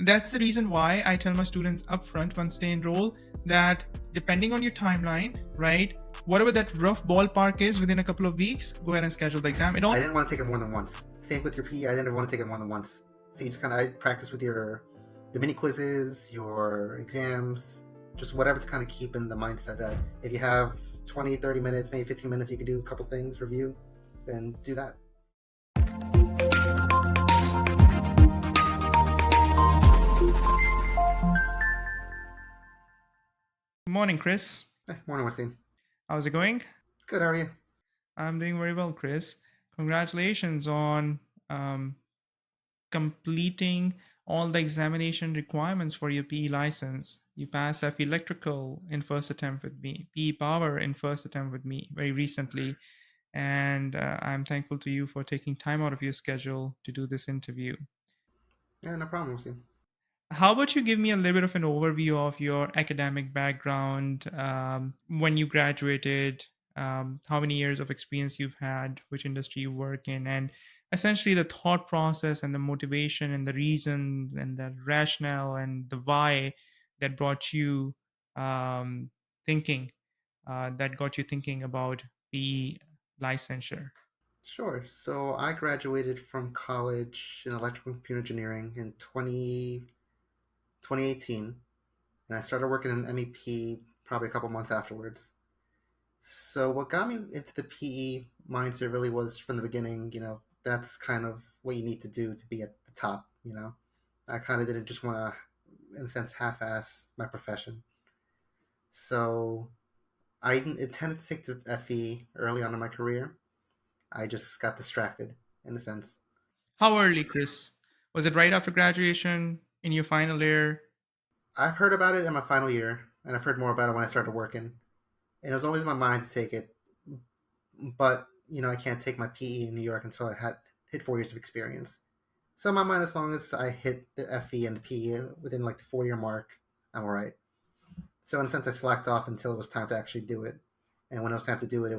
And that's the reason why I tell my students upfront once they enroll that depending on your timeline, right, whatever that rough ballpark is within a couple of weeks, go ahead and schedule the exam. I didn't want to take it more than once. Same with your PE, I didn't want to take it more than once. So you just kind of practice with the mini quizzes, your exams, just whatever to kind of keep in the mindset that if you have 20, 30 minutes, maybe 15 minutes, you could do a couple things, review, then do that. Good morning, Chris. Hey, morning, Wasim. How's it going? Good, how are you? I'm doing very well, Chris. Congratulations on completing all the examination requirements for your PE license. You passed FE Electrical in first attempt with me, PE Power in first attempt with me very recently. And I'm thankful to you for taking time out of your schedule to do this interview. Yeah, no problem, Wasim. How about you give me a little bit of an overview of your academic background, when you graduated, how many years of experience you've had, which industry you work in, and essentially the thought process and the motivation and the reasons and the rationale and the why that brought you um, thinking, that got you thinking about the licensure. Sure. So I graduated from college in electrical computer engineering in 2018, and I started working in MEP probably a couple months afterwards. So what got me into the PE mindset really was from the beginning, that's kind of what you need to do to be at the top. I kind of didn't just want to, in a sense, half-ass my profession. So I intended to take the FE early on in my career. I just got distracted, in a sense. How early, Chris? Was it right after graduation, in your final year? I've heard about it in my final year, and I've heard more about it when I started working. And it was always in my mind to take it, but I can't take my PE in New York until I had hit 4 years of experience. So in my mind, as long as I hit the FE and the PE within like the 4 year mark, I'm all right. So in a sense, I slacked off until it was time to actually do it. And when it was time to do it, it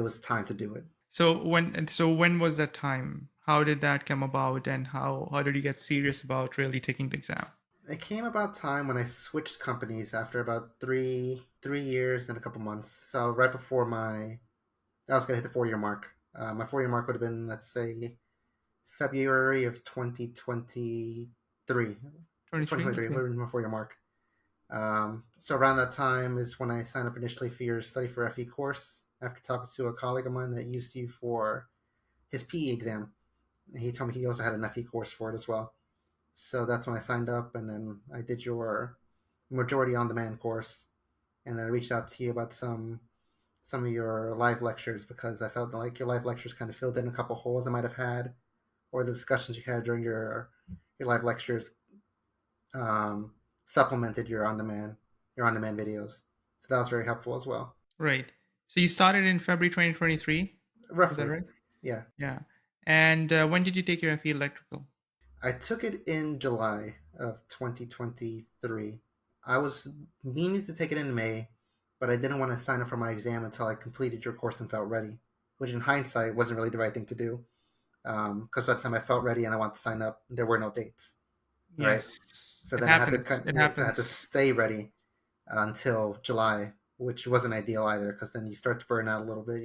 was time to do it. So when was that time? How did that come about, and how did you get serious about really taking the exam? It came about time when I switched companies after about three years and a couple months. So right before I was gonna hit the 4 year mark. My 4 year mark would have been, let's say, February of 2023. 23. 2023 would Okay. have been my 4 year mark. So around that time is when I signed up initially for your study for FE course after talking to a colleague of mine that used you for his PE exam. He told me he also had an FE course for it as well. So that's when I signed up, and then I did your majority on demand course, and then I reached out to you about some of your live lectures because I felt like your live lectures kind of filled in a couple holes I might have had, or the discussions you had during your live lectures supplemented your on demand videos. So that was very helpful as well. Right. So you started in February 2023. Is that Roughly, right? yeah. Yeah. And when did you take your FE electrical? I took it in July of 2023. I was meaning to take it in May, but I didn't want to sign up for my exam until I completed your course and felt ready, which in hindsight wasn't really the right thing to do. Because by the time I felt ready and I wanted to sign up, there were no dates, right? Yes, So it then I had to happens. It so I had to happens. stay ready until July, which wasn't ideal either, because then you start to burn out a little bit.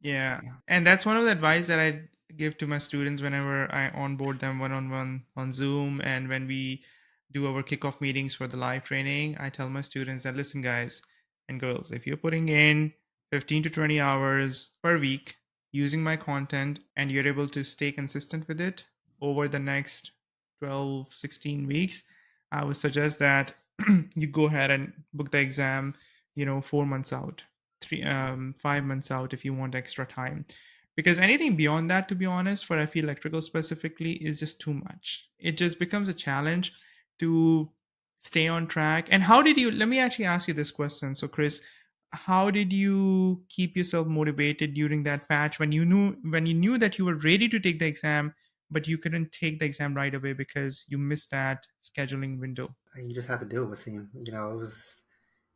Yeah. And that's one of the advice that I give to my students whenever I onboard them one on one on Zoom. And when we do our kickoff meetings for the live training, I tell my students that listen, guys and girls, if you're putting in 15 to 20 hours per week using my content and you're able to stay consistent with it over the next 12, 16 weeks, I would suggest that you go ahead and book the exam, 4 months out, 5 months out if you want extra time, because anything beyond that, to be honest, for FE electrical specifically, is just too much. It just becomes a challenge to stay on track. And how did you, let me actually ask you this question. So Chris, how did you keep yourself motivated during that patch when you knew that you were ready to take the exam, but you couldn't take the exam right away because you missed that scheduling window? You just had to do it, Wasim. It was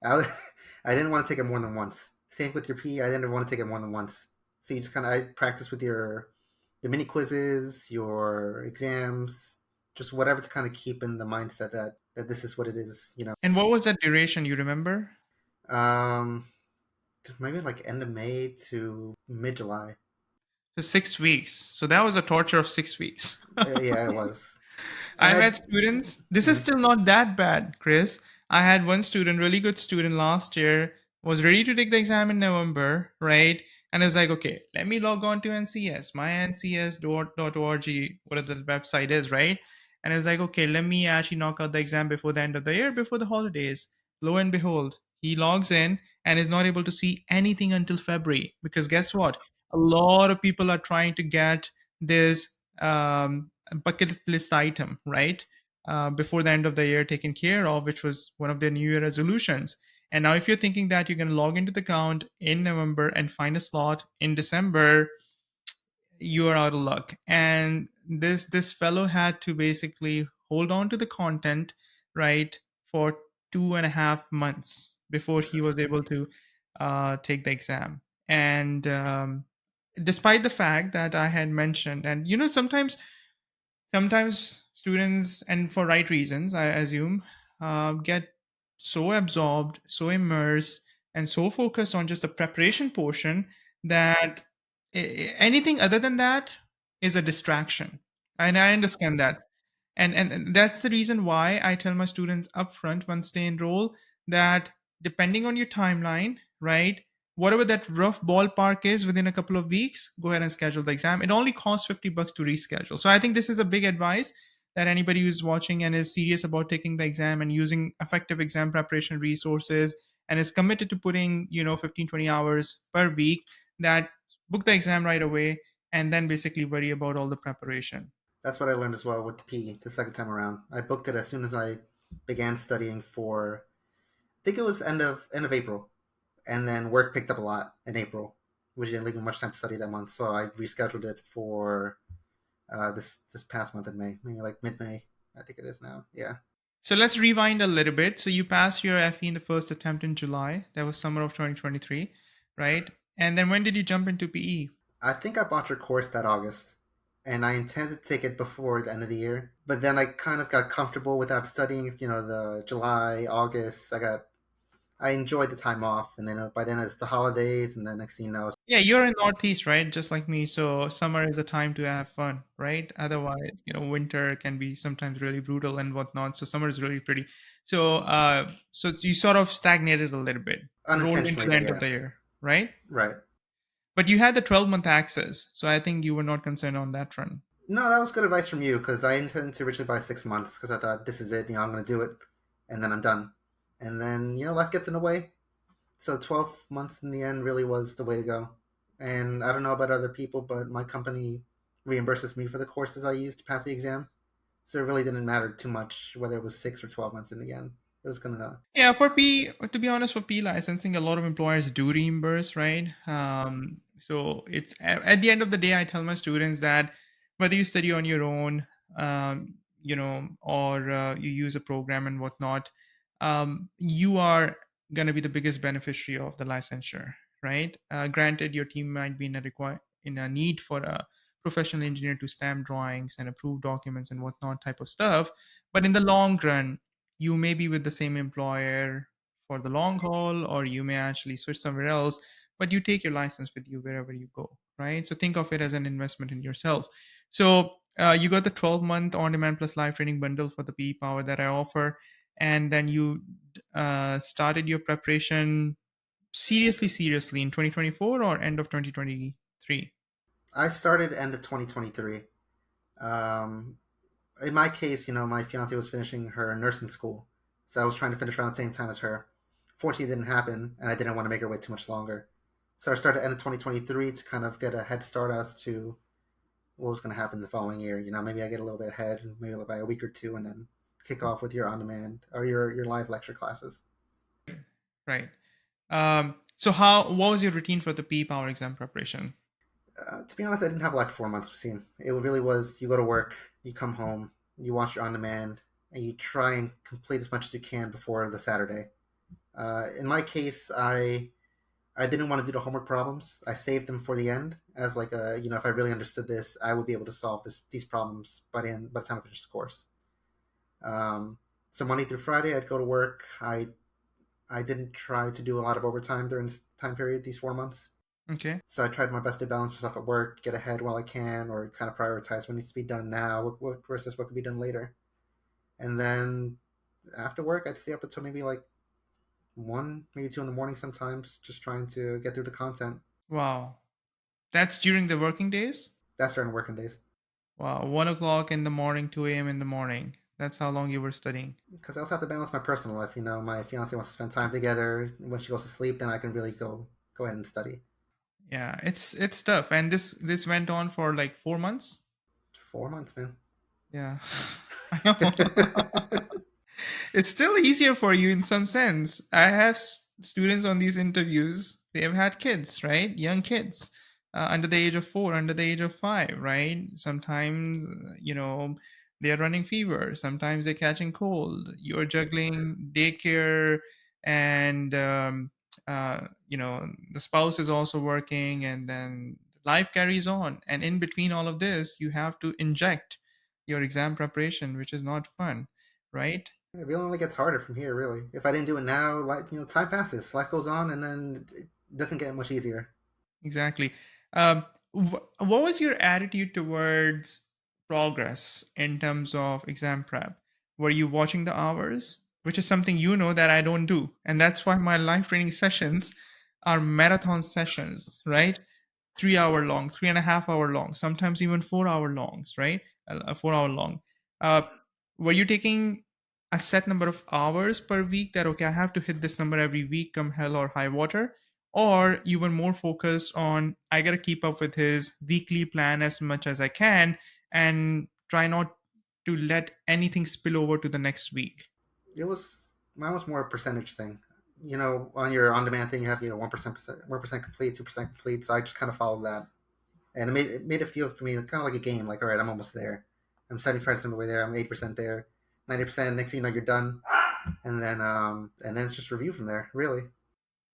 I, I didn't want to take it more than once. Same with your PE, I didn't want to take it more than once. So you just kind of I practice with the mini quizzes, your exams, just whatever to kind of keep in the mindset that this is what it is. And what was that duration? You remember? Um, maybe like end of May to mid July. So 6 weeks. So that was a torture of 6 weeks. Yeah, it was. And I've I had students. This is mhm. still not that bad, Chris. I had one student, really good student last year, was ready to take the exam in November, right? And I was like, okay, let me log on to NCS, my NCS.org, whatever the website is, right? And I was like, okay, let me actually knock out the exam before the end of the year, before the holidays. Lo and behold, he logs in and is not able to see anything until February because guess what? A lot of people are trying to get this bucket list item, right? Before the end of the year taken care of, which was one of their New Year resolutions. And now, if you're thinking that you can log into the account in November and find a slot in December, you are out of luck. And this fellow had to basically hold on to the content, right, for 2.5 months before he was able to take the exam. And despite the fact that I had mentioned, and sometimes students, and for right reasons I assume, get so absorbed, so immersed, and so focused on just the preparation portion that anything other than that is a distraction, and I understand that. And that's the reason why I tell my students upfront once they enroll that depending on your timeline, right, whatever that rough ballpark is within a couple of weeks, go ahead and schedule the exam. It only costs $50 to reschedule. So I think this is a big advice that anybody who's watching and is serious about taking the exam and using effective exam preparation resources and is committed to putting 15 20 hours per week, that book the exam right away and then basically worry about all the preparation. That's what I learned as well with the P the second time around. I booked it as soon as I began studying for. I think it was end of April, and then work picked up a lot in April, which didn't leave me much time to study that month. So I rescheduled it for this past month in May, maybe like mid May. I think it is now. Yeah, So let's rewind a little bit. So you passed your FE in the first attempt in July. That was summer of 2023, right? And then when did you jump into PE? I think I bought your course that August, and I intended to take it before the end of the year. But then I kind of got comfortable without studying. The July, August. I enjoyed the time off, and then by then it's the holidays, and then next thing you know, Yeah, you're in Northeast, right? Just like me. So summer is a time to have fun, right? Otherwise, winter can be sometimes really brutal and whatnot. So summer is really pretty. So you sort of stagnated a little bit, rolled into unintentionally, the but end of yeah, the year, right? right. But you had the 12-month access, so I think you were not concerned on that front. No, that was good advice from you because I intended to originally buy 6 months because I thought this is it. I'm going to do it, and then I'm done. And then life gets in the way. So 12 months in the end really was the way to go. And I don't know about other people, but my company reimburses me for the courses I used to pass the exam. So it really didn't matter too much whether it was 6 or 12 months in the end. It was gonna. Yeah, for P, to be honest, for P licensing, a lot of employers do reimburse, right? So it's at the end of the day, I tell my students that whether you study on your own, or you use a program and whatnot, you are going to be the biggest beneficiary of the licensure, right? Granted, your team might be in a need for a professional engineer to stamp drawings and approve documents and whatnot type of stuff, but in the long run you may be with the same employer for the long haul, or you may actually switch somewhere else, but you take your license with you wherever you go, right? So think of it as an investment in yourself. So you got the 12-month on demand plus live training bundle for the PE Power that I offer. And then you started your preparation seriously in 2024 or end of 2023? I started end of 2023. Um, in my case, my fiance was finishing her nursing school, so I was trying to finish around the same time as her. Fortunately, it didn't happen, and I didn't want to make her wait too much longer. So I started end of 2023 to kind of get a head start as to what was going to happen the following year. Maybe I get a little bit ahead, maybe by a week or two, and then kick off with your on demand or your live lecture classes. Right. So what was your routine for the PE Power exam preparation? To be honest, I didn't have like 4 months with Steam. It really was you go to work, you come home, you watch your on demand, and you try and complete as much as you can before the Saturday. In my case, I I didn't want to do the homework problems. I saved them for the end as like a, if I really understood this, I would be able to solve these problems by the time I finished the course. Um, so Monday through Friday, I'd go to work. I didn't try to do a lot of overtime during this time period, these 4 months. Okay. So I tried my best to balance myself at work, get ahead while I can, or kind of prioritize what needs to be done now versus what could be done later. And then after work, I'd stay up until maybe like 1, maybe 2 in the morning sometimes, just trying to get through the content. Wow. That's during the working days? That's during working days. Wow. 1 o'clock in the morning, 2 a.m. in the morning. That's how long you were studying. Because I also have to balance my personal life. My fiance wants to spend time together. When she goes to sleep, then I can really go ahead and study. Yeah, it's tough. And this went on for like 4 months? 4 months, man. Yeah. I know. It's still easier for you in some sense. I have students on these interviews. They have had kids, right? Young kids, under the age of 4, under the age of 5, right? Sometimes, they are running fever. Sometimes they're catching cold. You're juggling daycare, and the spouse is also working, and then life carries on. And in between all of this, you have to inject your exam preparation, which is not fun, right? It really only gets harder from here, really. If I didn't do it now, like time passes, life goes on, and then it doesn't get much easier. Exactly. What was your attitude towards progress in terms of exam prep? Were you watching the hours, which is something that I don't do, and that's why my live training sessions are marathon sessions, right? 3 hour long, 3.5 hour long, sometimes even 4 hour longs, right? 4 hour long. Uh, were you taking a set number of hours per week that, okay, I have to hit this number every week, come hell or high water? Or you were more focused on, I got to keep up with his weekly plan as much as I can and try not to let anything spill over to the next week? It was Mine was more a percentage thing. On your on-demand thing, you have 1% complete, 2% complete. So I just kind of followed that, and it made it feel for me kind of like a game. Like, all right, I'm almost there. I'm 75% of the way there. I'm 8% there. 90%. Next thing you know, you're done, and then it's just review from there. Really,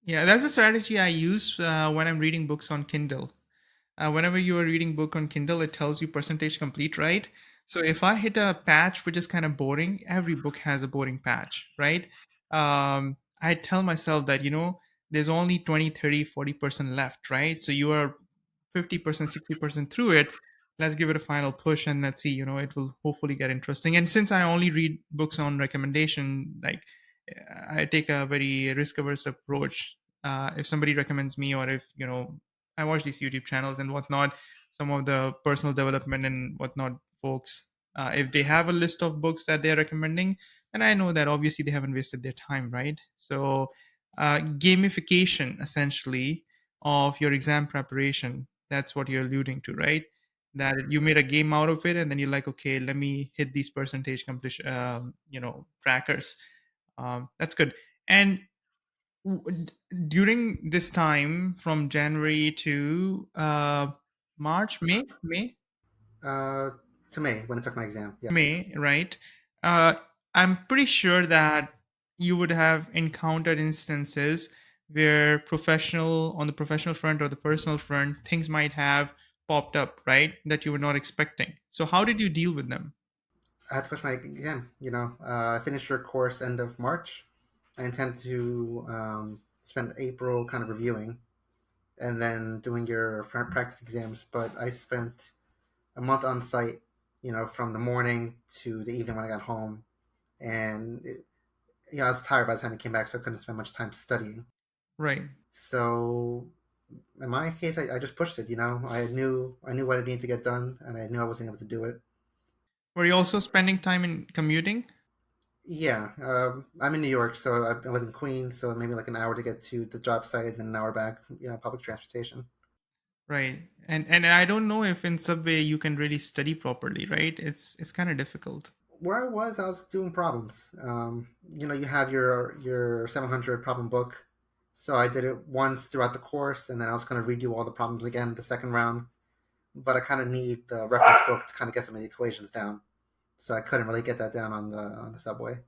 Yeah, that's a strategy I use when I'm reading books on Kindle. Whenever you are reading book on Kindle, it tells you percentage complete, right? So if I hit a patch which is kind of boring, every book has a boring patch, right? I tell myself that, there's only 20, 30, 40% left, right? So you are 50%, 60% through it. Let's give it a final push and let's see, it will hopefully get interesting. And since I only read books on recommendation, like, I take a very risk averse approach. If somebody recommends me, or if, I watch these YouTube channels and whatnot, some of the personal development and whatnot folks, if they have a list of books that they're recommending, then I know that obviously they haven't wasted their time, right? So, gamification essentially of your exam preparation, that's what you're alluding to, right? That you made a game out of it, and then you're like, okay, let me hit these percentage completion, trackers. That's good. And during this time from January to March, uh, to me when I took my exam, yeah. May, right? Uh, I'm pretty sure that you would have encountered instances where on the professional front or the personal front, things might have popped up, right? That you were not expecting. So how did you deal with them? I had to push my exam. I finished your course end of March. I intend to spend April kind of reviewing and then doing your practice exams. But I spent a month on site, from the morning to the evening when I got home. And, I was tired by the time I came back, so I couldn't spend much time studying. Right. So in my case, I just pushed it. I knew what I needed to get done, and I knew I wasn't able to do it. Were you also spending time in commuting? Yeah, I'm in New York, so I live in Queens, so maybe like an hour to get to the job site, and then an hour back. Public transportation. Right. And I don't know if in Subway you can really study properly, right? It's kind of difficult. Where I was doing problems. You have your 700 problem book, so I did it once throughout the course, and then I was going to redo all the problems again the second round. But I kind of need the reference book to kind of get some of the equations down, so I couldn't really get that down on the subway.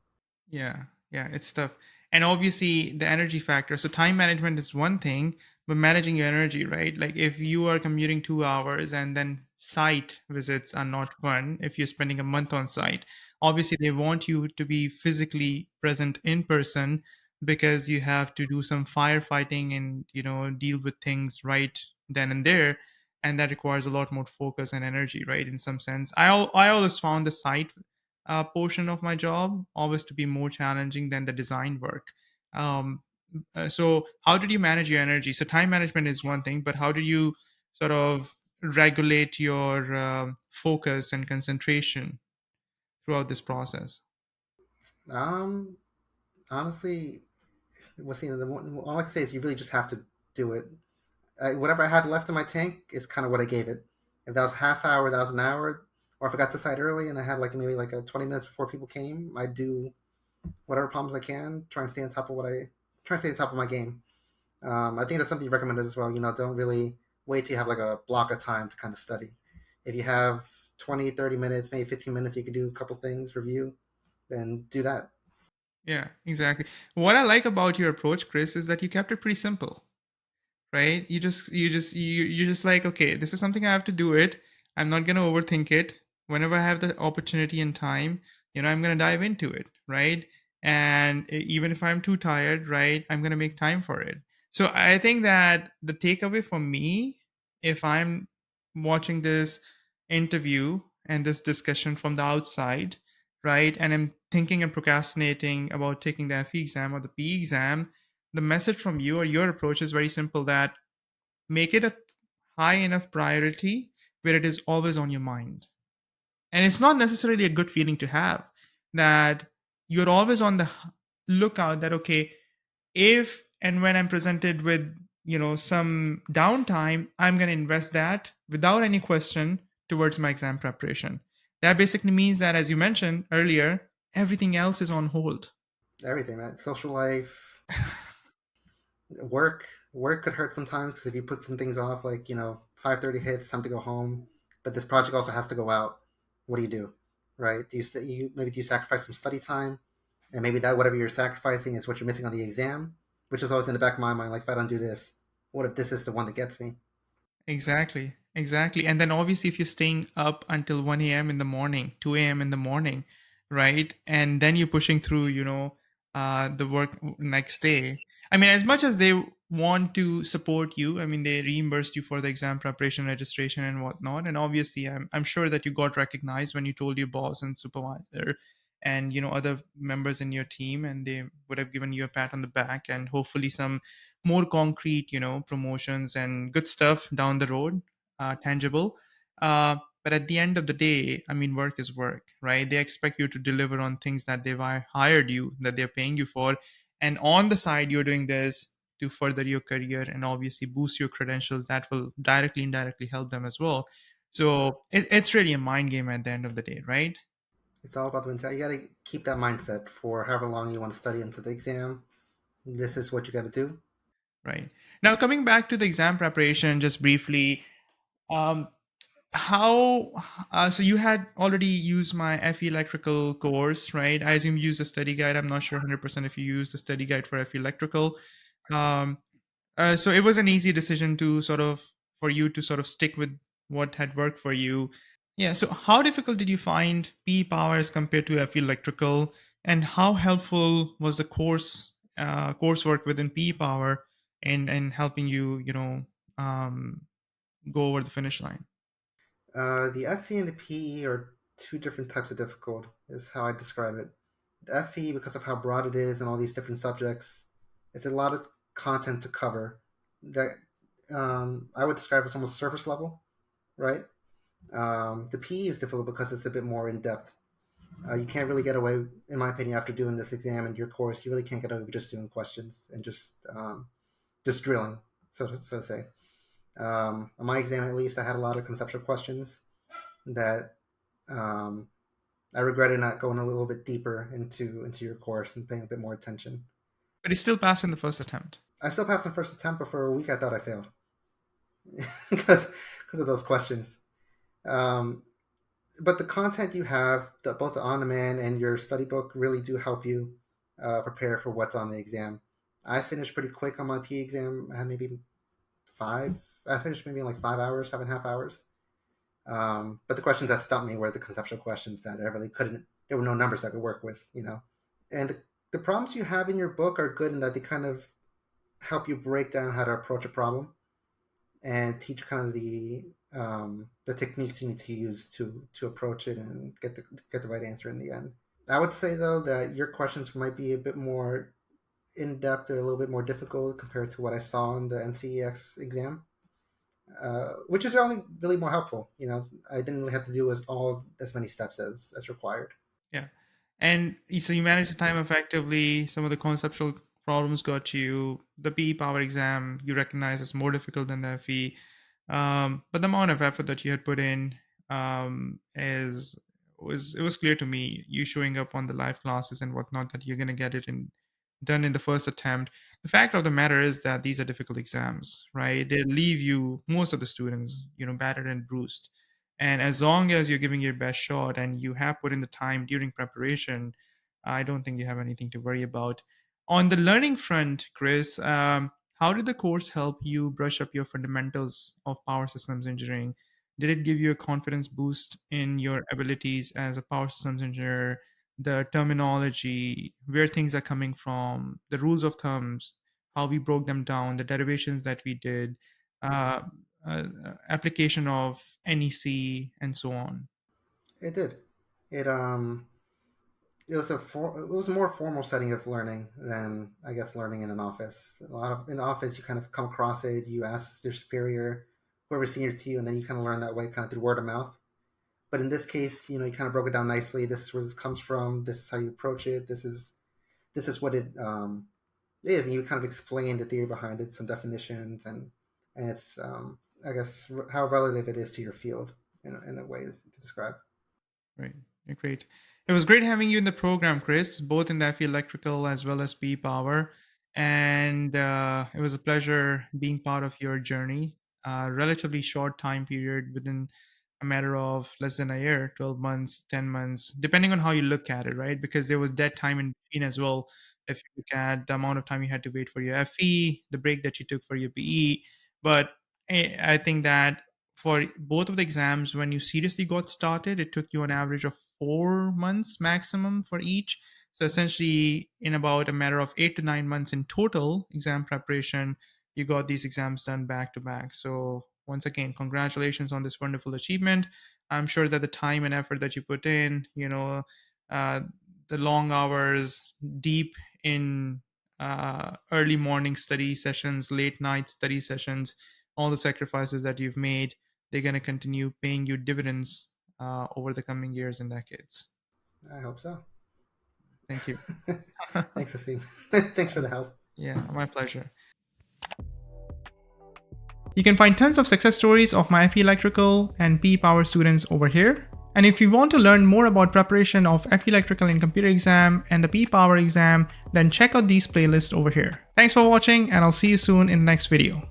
Yeah, yeah, it's tough. And obviously the energy factor. So time management is one thing, but managing your energy, right? Like if you are commuting 2 hours and then site visits are not fun, if you're spending a month on site, obviously they want you to be physically present in person because you have to do some firefighting and deal with things right then and there, and that requires a lot more focus and energy, right? In some sense, I always found the site portion of my job always to be more challenging than the design work. um, so how did you manage your energy? So time management is one thing, but how do you sort of regulate your focus and concentration throughout this process? Um, honestly, what's the all I can say is you really just have to do it. Whatever I had left in my tank is kind of what I gave it. If that was half hour, that was an hour, or if I got to site early and I had like maybe like a 20 minutes before people came, I'd do whatever problems I can, try and stay on top of try and stay on top of my game. I think that's something you recommended as well. Don't really wait till you have like a block of time to kind of study. If you have 20, 30 minutes, maybe 15 minutes, you could do a couple things, review, then do that. Yeah, exactly. What I like about your approach, Chris, is that you kept it pretty simple, right? You're just like, okay, this is something I have to do it. I'm not gonna overthink it. Whenever I have the opportunity and time, I'm gonna dive into it, right? And even if I'm too tired, right, I'm gonna make time for it. So I think that the takeaway for me, if I'm watching this interview and this discussion from the outside, right, and I'm thinking and procrastinating about taking the FE exam or the PE exam, the message from you or your approach is very simple, that make it a high enough priority where it is always on your mind. And it's not necessarily a good feeling to have, that you're always on the lookout that, okay, if and when I'm presented with, some downtime, I'm going to invest that without any question towards my exam preparation. That basically means that, as you mentioned earlier, everything else is on hold. Everything, man. Social life, work could hurt sometimes because if you put some things off, like 5:30 hits, time to go home, but this project also has to go out. What do you do, right? Do you sacrifice some study time, and maybe that whatever you're sacrificing is what you're missing on the exam, which is always in the back of my mind. Like if I don't do this, what if this is the one that gets me? Exactly, exactly. And then obviously, if you're staying up until 1 a.m. in the morning, 2 a.m. in the morning, right? And then you're pushing through, the work next day. I mean, as much as they want to support you, I mean, they reimbursed you for the exam preparation, registration, and whatnot. And obviously, I'm sure that you got recognized when you told your boss and supervisor and, other members in your team, and they would have given you a pat on the back and hopefully some more concrete, promotions and good stuff down the road, tangible. But at the end of the day, I mean, work is work, right? They expect you to deliver on things that they've hired you, that they're paying you for. And on the side, you're doing this to further your career and obviously boost your credentials that will directly, indirectly help them as well. So it's really a mind game at the end of the day, right? It's all about the mentality. You got to keep that mindset for however long you want to study into the exam. This is what you got to do. Right. Now, coming back to the exam preparation, just briefly, um, how so you had already used my FE electrical course, right? I assume you used a study guide. I'm not sure 100% if you used the study guide for FE electrical. um, so it was an easy decision to sort of for you to sort of stick with what had worked for you. Yeah, so how difficult did you find P power as compared to FE electrical, and how helpful was the coursework within P power and helping you, um, go over the finish line? The FE and the PE are two different types of difficult, is how I describe it. The FE, because of how broad it is and all these different subjects, it's a lot of content to cover. That I would describe as almost surface level, right? The PE is difficult because it's a bit more in depth. You can't really get away, in my opinion, after doing this exam and your course. You really can't get away with just doing questions and just drilling, so to say. On my exam, at least, I had a lot of conceptual questions that um, I regretted not going a little bit deeper into your course and paying a bit more attention. But he still passed in the first attempt. I still passed in first attempt, but for a week I thought I failed because of those questions. Um, but the content you have, both the on demand and your study book, really do help you. prepare for what's on the exam. I finished pretty quick on my PE exam. I had maybe five. I finished maybe in like 5 hours, 5.5 hours. But the questions that stumped me were the conceptual questions that I really couldn't. There were no numbers I could work with, you know. And the problems you have in your book are good in that they kind of help you break down how to approach a problem and teach kind of the techniques you need to use to approach it and get the right answer in the end. I would say though that your questions might be a bit more in depth or a little bit more difficult compared to what I saw in the NCEX exam, which is only really more helpful. You know, I didn't really have to do as many steps as required. Yeah. And so you managed the time effectively. Some of the conceptual problems got you. The PE power exam you recognize as more difficult than the FE. But the amount of effort that you had put in is was it was clear to me. You showing up on the live classes and whatnot that you're gonna get it in done in the first attempt. The fact of the matter is that these are difficult exams, right? They leave you most of the students, battered and bruised. And as long as you're giving your best shot and you have put in the time during preparation, I don't think you have anything to worry about. On the learning front, Chris, how did the course help you brush up your fundamentals of power systems engineering? Did it give you a confidence boost in your abilities as a power systems engineer? The terminology, where things are coming from, the rules of thumbs, how we broke them down, the derivations that we did, uh, application of NEC, and so on. It did. It it was it was a more formal setting of learning than I guess learning in an office. A lot of in the office you kind of come across it, you ask your superior, whoever's senior to you, and then you kind of learn that way, kind of through word of mouth. But in this case, you know, you kind of broke it down nicely. This is where this comes from. This is how you approach it. This is what it is, and you kind of explain the theory behind it, some definitions, and it's I guess how relative it is to your field in a way to describe. Right. Yeah, great. It was great having you in the program, Chris, both in the FE Electrical as well as P Power. And it was a pleasure being part of your journey. Relatively short time period within a matter of less than a year, 12 months, 10 months, depending on how you look at it, right? Because there was dead time in between as well. If you look at the amount of time you had to wait for your FE, the break that you took for your PE. But I think that for both of the exams, when you seriously got started, it took you an average of 4 months maximum for each. So essentially, in about a matter of 8 to 9 months in total exam preparation, you got these exams done back to back. So once again, congratulations on this wonderful achievement. I'm sure that the time and effort that you put in, uh, the long hours, deep in early morning study sessions, late night study sessions, all the sacrifices that you've made, they're going to continue paying you dividends over the coming years and decades. I hope so. Thank you. Thanks, Asim. Thanks for the help. Yeah, my pleasure. You can find tons of success stories of my FE Electrical and P Power students over here. And if you want to learn more about preparation of FE Electrical and Computer exam and the P Power exam, then check out these playlists over here. Thanks for watching, and I'll see you soon in the next video.